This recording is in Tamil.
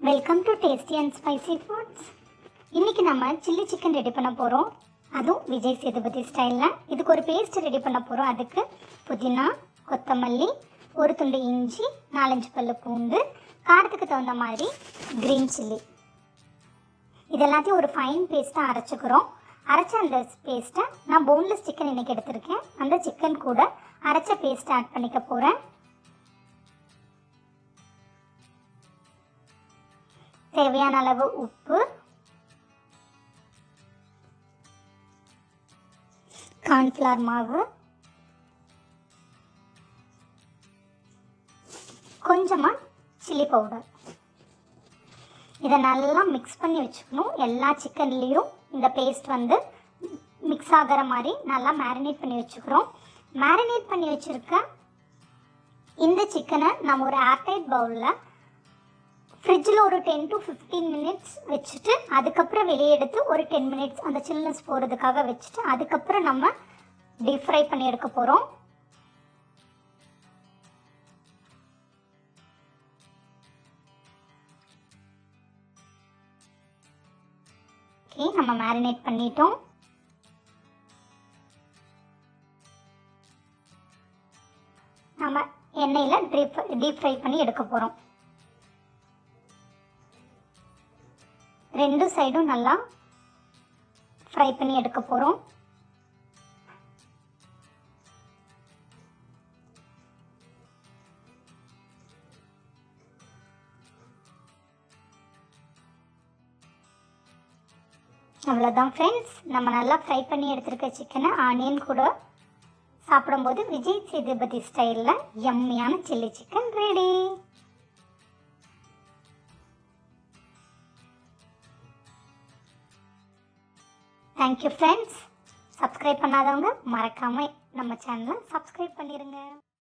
Welcome to tasty and spicy foods. இன்றைக்கி நம்ம சில்லி சிக்கன் ரெடி பண்ண போகிறோம், அதுவும் விஜய் சேதுபதி ஸ்டைலில். இதுக்கு ஒரு பேஸ்ட் ரெடி பண்ண போகிறோம். அதுக்கு புதினா, கொத்தமல்லி, ஒரு துண்டு இஞ்சி, 4-5 பல்லு பூண்டு, காரத்துக்கு தகுந்த மாதிரி க்ரீன் சில்லி, இது எல்லாத்தையும் ஒரு ஃபைன் பேஸ்ட்டாக அரைச்சிக்கிறோம். அரைச்ச அந்த பேஸ்ட்டை நான் போன்லெஸ் சிக்கன் இன்றைக்கி எடுத்திருக்கேன். அந்த சிக்கன் கூட அரைச்ச பேஸ்ட்டை ஆட் பண்ணிக்க போகிறேன். தேவையான அளவு உப்பு, கார்ன்ஃப்ளவர் மாவு, கொஞ்சமாக சில்லி பவுடர். இதை நல்லா மிக்ஸ் பண்ணி வச்சுக்கணும். எல்லா சிக்கன்லேயும் இந்த பேஸ்ட் மிக்ஸ் ஆகிற மாதிரி நல்லா மேரினேட் பண்ணி வச்சுக்கிறோம். மேரினேட் பண்ணி வச்சுருக்க இந்த சிக்கனை நம்ம ஒரு ஏர்டைட் பவுலில் ஃப்ரிட்ஜில் ஒரு 10 to 15 மினிட்ஸ் வச்சுட்டு அதுக்கப்புறம் வெளியே எடுத்து ஒரு 10 மினிட்ஸ் அந்த சில்னஸ் போகிறதுக்காக வச்சுட்டு அதுக்கப்புறம் நம்ம டீப் ஃப்ரை பண்ணி எடுக்க போகிறோம். ஓகே, நம்ம மேரினேட் பண்ணிட்டோம். நம்ம எண்ணெயில் டீப் ஃப்ரை பண்ணி எடுக்க போகிறோம். ரெண்டு சைடும் நல்லா ஃப்ரை பண்ணி எடுக்க போகிறோம். அவ்வளோதான் ஃப்ரெண்ட்ஸ், நம்ம நல்லா ஃப்ரை பண்ணி எடுத்துருக்க சிக்கனை ஆனியன் கூட சாப்பிடும்போது விஜய் சேதுபதி ஸ்டைலில் யம்மியான chilli chicken ready. Thank you friends. Subscribe பண்ணாதவங்க மறக்காமல் நம்ம சேனலை சப்ஸ்கிரைப் பண்ணிடுங்க.